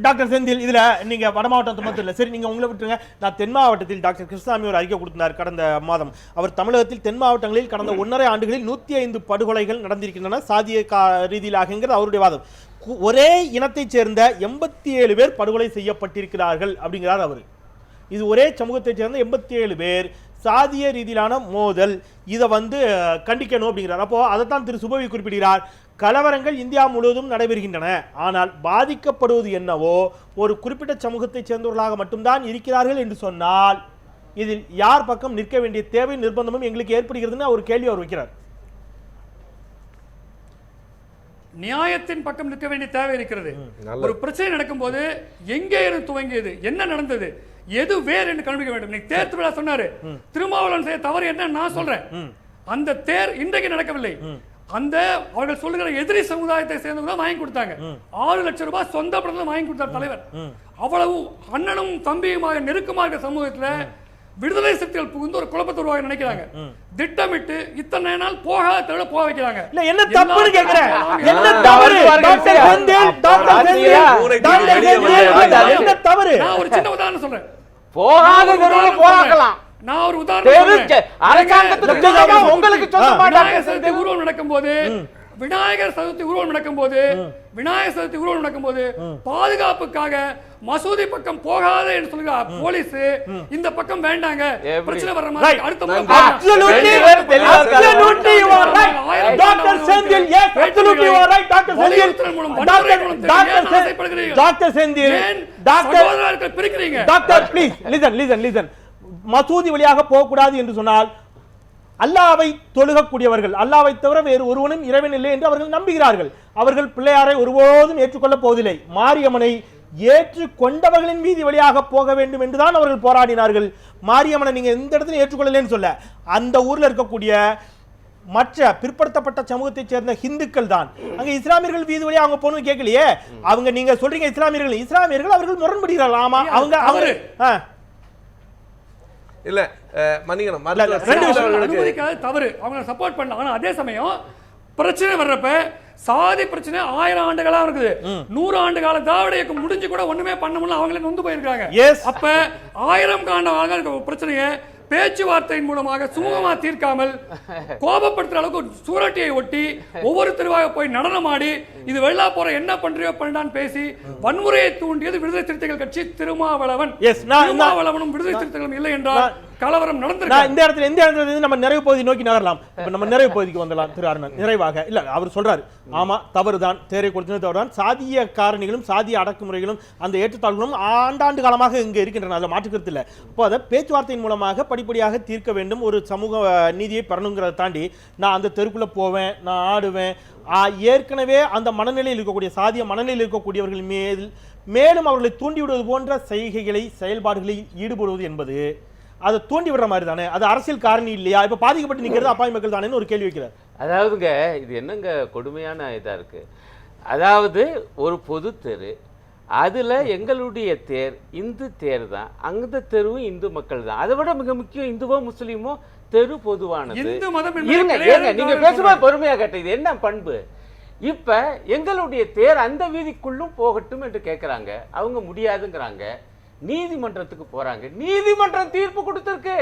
Doctor Senthil, இதுல நீங்க வட மாவட்டம் மட்டும் இல்ல, சரி நீங்க உங்களை விட்டுருங்க. நான் தென் மாவட்டத்தில் டாக்டர் கிருஷ்ணசாமி ஒரு அறிக்கை கொடுத்தார் கடந்த மாதம். அவர் தமிழகத்தில் தென் மாவட்டங்களில் கடந்த 1.5 ஆண்டுகளில் 105 படுகொலைகள் நடந்திருக்கின்றன சாதிய ரீதியிலாகங்கிறது அவருடைய வாதம். ஒரே இனத்தைச் சேர்ந்த 87 பேர் படுகொலை செய்யப்பட்டிருக்கிறார்கள் அப்படிங்கிறார் அவர். இது ஒரே சமூகத்தைச் சேர்ந்த 87 பேர் சாதிய ரீதியிலான மோதல், இதை கண்டிக்கணும் அப்படிங்கிறார். அப்போ அதைத்தான் திரு சுபவி குறிப்பிடுகிறார். கலவரங்கள் இந்தியா முழுவதும் நடைபெறுகின்றன, ஆனால் பாதிக்கப்படுவது என்னவோ ஒரு குறிப்பிட்ட சமூகத்தைச் சேர்ந்தவர்களாக மட்டும்தான் இருக்கிறார்கள் என்று சொன்னால் இதில் யார் பக்கம் நிற்க வேண்டிய தேவை நிர்பந்தமும் எங்களுக்கு ஏற்படுகிறதுன்னு ஒரு கேள்வி அவர் வைக்கிறார். நியாயத்தின் பக்கம் நிற்க வேண்டிய தேவை இருக்கிறது. ஒரு பிரச்சனை நடக்கும் போது எங்கே இருந்து துவங்கியது, என்ன நடந்தது, எது வேறு என்று கண்டுபிடிக்க வேண்டும். தேர் திருவிழா சொன்னாரு, திருமாவளவன் செய்ய தவறு என்ன நான் சொல்றேன். அந்த தேர் இன்றைக்கு நடக்கவில்லை. அந்த அவர்கள் சொல்லுகிற எதிரி சமுதாயத்தை சேர்ந்தவங்க வாங்கி கொடுத்தாங்க. 6 லட்சம் ரூபாய் சொந்த பணத்தில் வாங்கி கொடுத்தார் தலைவர். அவ்வளவு அண்ணனும் தம்பியுமாக நெருக்கமாக சமூகத்துல விடுதலை சக்திகள் புகுந்து ஒரு குழப்பத்தை உருவாக நினைக்கிறாங்க. திட்டமிட்டு இத்தனை நாள் போகாத தெருவில் போக வைக்கிறாங்க. என்ன தப்புன்னு கேக்குறேன், என்ன தவறு டாக்டர் செந்தில், டாக்டர் செந்தில் என்ன தவறு? நான் ஒரு சின்ன உதாரணம் சொல்றேன். போகாத தெருவில் போகலாம். நான் ஒரு உதாரணம் அரசாங்கத்துக்கு உங்களுக்கு விநாயகர் சதுர்த்தி ஊர்வலம் நடக்கும்போது விநாயகர் சதுர்த்தி ஊர்வலம் நடக்கும்போது பாதுகாப்புக்காக மசூதி பக்கம் போகாத என்று சொல்லுங்க போலீஸ், இந்த பக்கம் வேண்டாங்க பிரச்சனை வர்ற மாதிரி அடுத்த மசூதி வழியாக போகக்கூடாது என்று சொன்னால் அல்லாவை தொழுகக்கூடியவர்கள், அல்லாவை தவிர வேறு ஒருவனும் இறைவன் இல்லை என்று அவர்கள் நம்புகிறார்கள். அவர்கள் பிள்ளையாரை ஒருபோதும் ஏற்றுக்கொள்ளப் போவதில்லை. மாரியம்மனை ஏற்றுக்கொண்டவர்களின் வீதி வழியாக போக வேண்டும் என்றுதான் அவர்கள் போராடினார்கள். மாரியம்மனை நீங்க எந்த இடத்துல ஏற்றுக்கொள்ளலன்னு சொல்ல, அந்த ஊர்ல இருக்கக்கூடிய மற்ற பிற்படுத்தப்பட்ட சமூகத்தைச் சேர்ந்த ஹிந்துக்கள் தான். அங்க இஸ்லாமியர்கள் வீதி வழியா அவங்க போகணும்னு கேட்கலையே. அவங்க நீங்க சொல்றீங்க இஸ்லாமியர்கள் அவர்கள் முரண்படுகிறார்கள். ஆமா, அவங்க இல்ல மன்னிக்கணும், அனுமதிக்காத தவறு, அவங்க சப்போர்ட் பண்ணலாம். ஆனா அதே சமயம் பிரச்சனை வர்றப்ப சாதி பிரச்சனை 1000 ஆண்டுகளா இருக்குது. 100 ஆண்டு கால திராவிட இயக்கம் முடிஞ்சு கூட ஒண்ணுமே பண்ண முடியல, அவங்களே நொந்து போயிருக்காங்க. அப்ப 1000 ஆண்டு பிரச்சனையை பேச்சுவார்த்தையின் மூலமாக சுமூகமா தீர்க்காமல் கோபப்படுத்துற அளவுக்கு சூரட்டியை ஒட்டி ஒவ்வொரு தெருவாக போய் நடனமாடி இது வெள்ளா போற என்ன பண்றியோ பண்ணான்னு பேசி வன்முறையை தூண்டியது விடுதலை சிறுத்தைகள் கட்சி. திருமாவளவன் திருமாவளவனும் விடுதலை சிறுத்தைகளும் இல்லை என்றால் கலவரம் நடந்திருக்கு. இந்த இடத்துல நம்ம நிறைவு பகுதி நோக்கி நகரலாம். இப்ப நம்ம நிறைவு பகுதிக்கு வந்துடலாம். திரு அருணன் நிறைவாக இல்ல அவர் சொல்றாரு, ஆமா தவறுதான், தேரை கொடுத்தது தவறுதான், சாதிய காரணிகளும் சாதிய அடக்குமுறைகளும் அந்த ஏற்றத்தாழ்வுகளும் ஆண்டாண்டு காலமாக இங்க இருக்கின்றன, அதை மாற்றுக்கிறது இல்லை. அப்போ அதை பேச்சுவார்த்தையின் மூலமாக படிப்படியாக தீர்க்க வேண்டும். ஒரு சமூக நீதியை பெறணுங்கிறத தாண்டி நான் அந்த தெருக்குள்ள போவேன், நான் ஆடுவேன், ஏற்கனவே அந்த மனநிலையில் இருக்கக்கூடிய சாதிய மனநிலையில் இருக்கக்கூடியவர்கள் மேலும் அவர்களை தூண்டிவிடுவது போன்ற செய்கைகளை செயல்பாடுகளில் ஈடுபடுவது என்பது அதை தூண்டி விடுற மாதிரி தானே, அது அரசியல் காரணி இல்லையா? இப்ப பாதிக்கப்பட்டு நிக்கிறது அப்பாவி மக்கள் தானே ஒரு கேள்வி வைக்கிறார். அதாவதுங்க இது என்னங்க கொடுமையான இதா இருக்கு. அதாவது ஒரு பொது தெரு, அதுல எங்களுடைய தேர் இந்து தேர் தான், அந்த தெருவும் இந்து மக்கள் தான். அதை விட மிக முக்கியம் இந்துவோ முஸ்லீமோ தெரு பொதுவானது. நீங்க பேசும்போது பொறுமையா கேட்ட இது என்ன பண்பு? இப்ப எங்களுடைய தேர் அந்த வீதிக்குள்ளும் போகட்டும் என்று கேட்கிறாங்க, அவங்க முடியாதுங்கிறாங்க. நீதிமன்றத்துக்கு போறாங்க, நீதிமன்றம் தீர்ப்பு கொடுத்திருக்கு.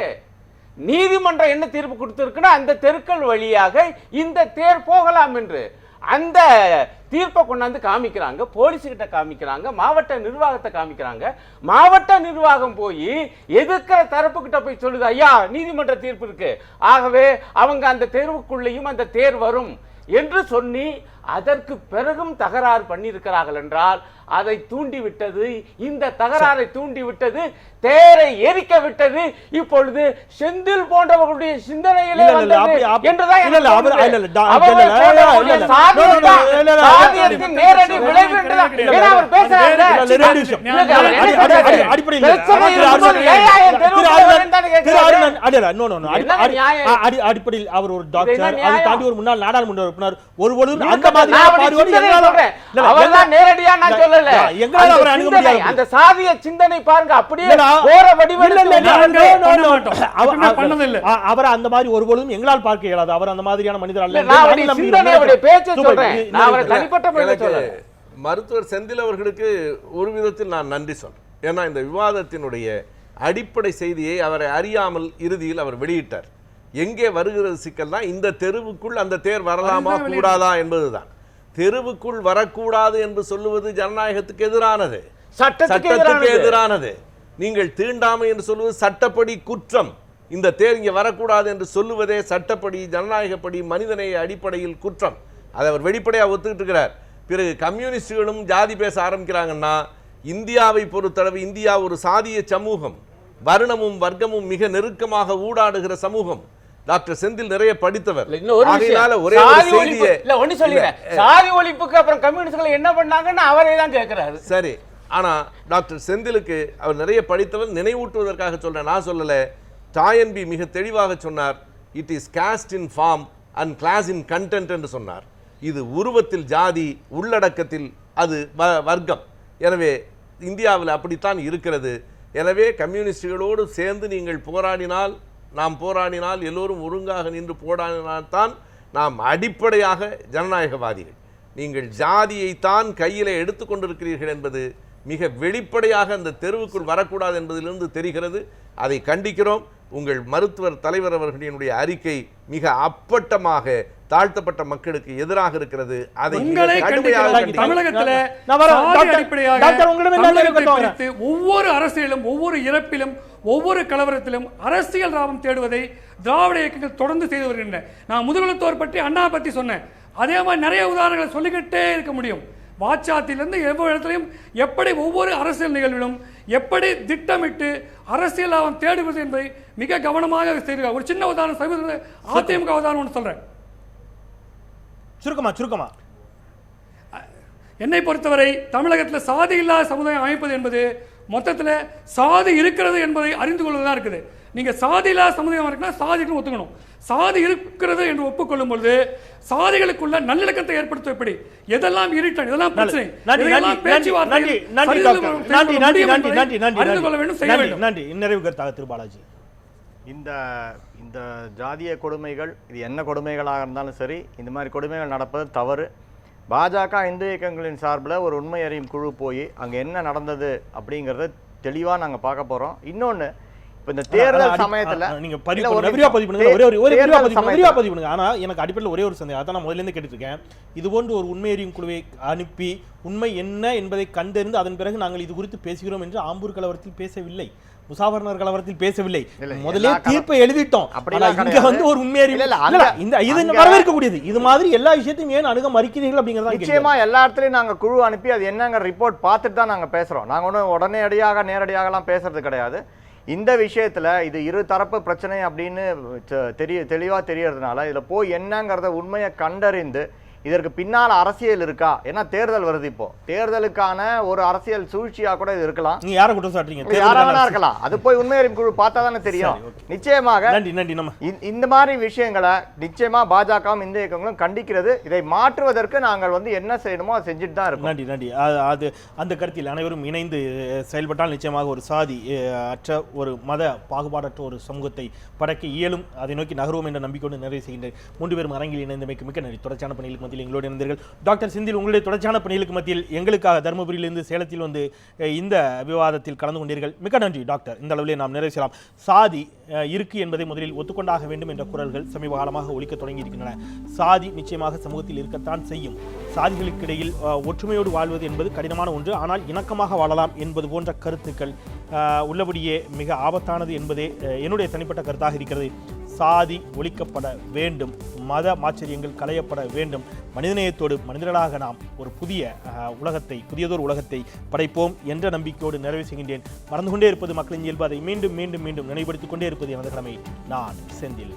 நீதிமன்றம் என்ன தீர்ப்பு கொடுத்திருக்குன்னா அந்த தெருக்கள் வழியாக இந்த தேர் போகலாம் என்று அந்த தீர்ப்பை கொண்டாந்து காமிக்கிறாங்க, போலீஸ் கிட்ட காமிக்கிறாங்க, மாவட்ட நிர்வாகத்தை காமிக்கிறாங்க. மாவட்ட நிர்வாகம் போய் எதிர்க்கிற தரப்பு கிட்ட போய் சொல்லுது, ஐயா நீதிமன்ற தீர்ப்பு இருக்கு, ஆகவே அவங்க அந்த தெருவுக்குள்ளேயும் அந்த தேர் வரும் என்று சொல்லி அதற்கு பிறகும் தகராறு பண்ணியிருக்கிறார்கள் என்றால் அதை தூண்டிவிட்டது, இந்த தகராறை தூண்டிவிட்டது, தேரை எரிக்க விட்டது இப்பொழுது செந்தில் போன்றவர்களுடைய சிந்தனையிலே நேரடி விளைவு அவர் பேசுறாரு. அடிப்படையில் அவர் ஒரு டாக்டர், அதை தாண்டி ஒரு முன்னாள் நாடாளுமன்ற உறுப்பினர், ஒரு நேரடியா நான் சொல்லல, அந்த சாதிய சிந்தனை பாருங்க அப்படியே போற வடிவில் அவர் அந்த மாதிரி ஒருபொழுதும் எங்களால் பார்க்க இயலாது. அவர் அந்த மாதிரியான மனிதர் அல்ல. நான் சிந்தனையோட பேச்சை சொல்றேன், நான் அவரை தனிப்பட்ட முறையில் சொல்லல. மருத்துவர் செந்தில் அவர்களுக்கு ஒரு விதத்தில் நான் நன்றி சொல்றேன். ஏன்னா இந்த விவாதத்தினுடைய அடிப்படை செய்தியை அவரை அறியாமல் இறுதியில் அவர் வெளியிட்டார். எங்கே வருகிறது சிக்கல்னா, இந்த தெருவுக்குள் அந்த தேர் வரலாமா கூடாதா என்பதுதான். தெருவுக்குள் வரக்கூடாது என்று சொல்லுவது ஜனநாயகத்துக்கு எதிரானது, சட்டத்துக்கு எதிரானது. நீங்கள் தீண்டாமை என்று சொல்வது சட்டப்படி குற்றம். இந்த தேர் இங்கே வரக்கூடாது என்று சொல்லுவதே சட்டப்படி, ஜனநாயகப்படி, மனிதநேய அடிப்படையில் குற்றம். அதை அவர் வெளிப்படையாக ஒத்துக்கிட்டு இருக்கிறார். பிறகு கம்யூனிஸ்டுகளும் ஜாதி பேச ஆரம்பிக்கிறாங்கன்னா, இந்தியாவை பொறுத்தளவு இந்தியா ஒரு சாதிய சமூகம், வருணமும் வர்க்கமும் மிக நெருக்கமாக ஊடாடுகிற சமூகம். டாக்டர் செந்தில் நிறைய படித்தவர். ஒரே ஒண்ணு சொல்லிடுறேன், சாதி ஒழிப்புக்கு அப்புறம் கம்யூனிஸ்ட்கள் என்ன பண்ணாங்கன்னு அவரே தான் கேட்கிறாரு. சரி, ஆனா டாக்டர் செந்திலுக்கு அவர் நிறைய படித்தவர், நினைவூட்டுவதற்காக சொல்றேன், நான் சொல்லல. டாயன்பி மிக தெளிவாக சொன்னார், it is cast in form and class in content என்று சொன்னார். இது உருவத்தில் ஜாதி, உள்ளடக்கத்தில் அது வர்க்கம். எனவே இந்தியாவில் அப்படித்தான் இருக்கிறது. எனவே கம்யூனிஸ்டுகளோடு சேர்ந்து நீங்கள் போராடினால், நாம் போராடினால், எல்லோரும் ஒழுங்காக நின்று போராடினால்தான் நாம் அடிப்படையாக ஜனநாயகவாதிகள். நீங்கள் ஜாதியைத்தான் கையில் எடுத்துக்கொண்டிருக்கிறீர்கள் என்பது மிக வெளிப்படையாக அந்த தெருவுக்குள் வரக்கூடாது என்பதிலிருந்து தெரிகிறது. அதை கண்டிக்கிறோம். உங்கள் மருத்துவர் தலைவர் அவர்களினுடைய அறிக்கை மிக அப்பட்டமாக தாழ்த்தப்பட்ட மக்களுக்கு எதிராக இருக்கிறது. அதை ஒவ்வொரு அரசியலும், ஒவ்வொரு இறப்பிலும், ஒவ்வொரு கலவரத்திலும் அரசியல் லாபம் தேடுவதை திராவிட இயக்கங்கள் தொடர்ந்து செய்து வருகின்றன. நான் முதுகுலத்தோர் பற்றி, அண்ணா பற்றி சொன்னேன். அதே மாதிரி நிறைய உதாரணங்களை சொல்லிக்கிட்டே இருக்க முடியும். வாச்சாத்திலிருந்து எவ்வளவு இடத்திலையும் எப்படி ஒவ்வொரு அரசியல் நிகழ்விலும் எப்படி திட்டமிட்டு அரசியல் லாபம் தேடுவது என்பதை மிக கவனமாக செய்கிறார். ஒரு சின்ன உதாரணம், அதிமுக உதாரணம் ஒன்று சொல்றேன். சுருக்கமா என்னை பொறுத்தவரை தமிழகத்தில் சாதி இல்லாத சமுதாயம் அமைப்பது என்பது மொத்தத்தில் சாதி இருக்கிறது என்பதை அறிந்து கொள்வதுதான் இருக்குது. நீங்க சாதி இல்லாத சமுதாயம் இருக்குன்னா சாதிக்கு ஒத்துக்கணும். சாதி இருக்கிறது என்று ஒப்புக்கொள்ளும் பொழுது சாதிகளுக்குள்ள நல்லிணக்கத்தை ஏற்படுத்த எப்படி, எதெல்லாம் இருட்டன், இதெல்லாம் பிரச்சனை, பேச்சுவார்த்தை செய்ய வேண்டும். நன்றி. நிறைவு கருத்தாக திரு பாலாஜி. இந்த ஜாதிய கொடுமைகள், இது என்ன கொடுமைகளாக இருந்தாலும் சரி, இந்த மாதிரி கொடுமைகள் நடப்பது தவறு. பாஜக இந்து இயக்கங்களின் சார்பில் ஒரு உண்மை அறியும் குழு போய் அங்கே என்ன நடந்தது அப்படிங்கிறத தெளிவாக நாங்கள் பார்க்க போகிறோம். இன்னொன்று, இப்போ இந்த தேர்தல் சமயத்தில் நீங்க விரிவா பதிவு பண்ணுங்க. ஆனா எனக்கு அடிப்படையில் ஒரே ஒரு சந்தேகம், அதான் நான் முதல்ல இருந்து கேட்டுட்டு இருக்கேன். இது போன்று ஒரு உண்மை அறியும் குழுவை அனுப்பி உண்மை என்ன என்பதை கண்டறிந்து அதன் பிறகு நாங்கள் இது குறித்து பேசுகிறோம் என்று ஆம்பூர் கலவரத்தில் பேசவில்லை, முசாபர்னர் கலவரத்தில் பேசவில்லை. முதலே தீர்ப்பை எழுதிட்டோம். இங்க வந்து ஒரு உண்மையை வரவேற்கக்கூடியது. இது மாதிரி எல்லா விஷயத்தையும் ஏன் அணுக மறுக்கிறீர்கள் அப்படிங்கறத நிச்சயமா எல்லா இடத்துலயும் நாங்க குழு அனுப்பி அது என்னங்க ரிப்போர்ட் பார்த்துட்டு தான் நாங்க பேசுறோம். நாங்க ஒன்றும் உடனடியாக நேரடியாகலாம் பேசுறது கிடையாது. இந்த விஷயத்துல இது இரு தரப்பு பிரச்சனை அப்படின்னு தெளிவா தெரியறதுனால இதுல போய் என்னங்கிறத உண்மையை கண்டறிந்து இதற்கு பின்னால் அரசியல் இருக்கா, ஏன்னா தேர்தல் வருது. இப்போ தேர்தலுக்கான ஒரு அரசியல் சூழ்ச்சியா கூட இது இருக்கலாம். நீங்க யாரை குற்றம் சாட்டுறீங்க? யாரா வேணா இருக்கலாம். அது போய் உண்மை அறியும் குழு பார்த்தா தானே தெரியும். நிச்சயமாக இந்த மாதிரி விஷயங்களை நிச்சயமா பாஜகவும் இந்து இயக்கங்களும் கண்டிக்கிறது. இதை மாற்றுவதற்கு நாங்கள் வந்து என்ன செய்யணுமோ அதை செஞ்சுட்டு தான் இருக்கோம். நன்றி. அது அந்த கருத்தில் அனைவரும் இணைந்து செயல்பட்டால் நிச்சயமாக ஒரு சாதி அற்ற, ஒரு மத பாகுபாடற்ற ஒரு சமூகத்தை படைக்க இயலும். அதை நோக்கி நகர்வோம் என்ற நம்பிக்கையோடு நிறைவு செய்கின்றேன். 3 பேரும் அரங்கில் இணைந்தமைக்கு மிக்க நன்றி. தொடர்ச்சியான பணிகளுக்கு எங்களோடு இருந்தீர்கள். டாக்டர் செந்தில், உங்களுடைய தொடர்ச்சியான பணிகளுக்கு மத்தியில் எங்களுக்காக தருமபுரியிலிருந்து சேலத்தில் வந்து இந்த விவாதத்தில் கலந்து கொண்டீர்கள். மிக நன்றி டாக்டர். இந்த அளவிலே நாம் நிறைவு செய்யலாம். சாதி இருக்கு என்பதை முதலில் ஒத்துக்கொண்டாக வேண்டும் என்ற குரல்கள் சமீப காலமாக ஒலிக்க தொடங்கி இருக்கின்றன. சாதி நிச்சயமாக சமூகத்தில் இருக்கத்தான் செய்யும். சாதிகளுக்கிடையில் ஒற்றுமையோடு வாழ்வது என்பது கடினமான ஒன்று. ஆனால் இணக்கமாக வாழலாம் என்பது போன்ற கருத்துக்கள் உள்ளபடியே மிக ஆபத்தானது என்பதே என்னுடைய தனிப்பட்ட கருத்தாக இருக்கிறது. சாதி ஒழிக்கப்பட வேண்டும், மத மாச்சரியங்கள் களையப்பட வேண்டும். மனிதநேயத்தோடு மனிதர்களாக நாம் ஒரு புதியதொரு உலகத்தை படைப்போம் என்ற நம்பிக்கையோடு நிறைவு செய்கின்றேன். மறந்து கொண்டே இருப்பது மக்களின் இயல்பு. அதை மீண்டும் மீண்டும் மீண்டும் நினைவுபடுத்திக் கொண்டே இருப்பது எனது கடமை. நான் செந்தில்.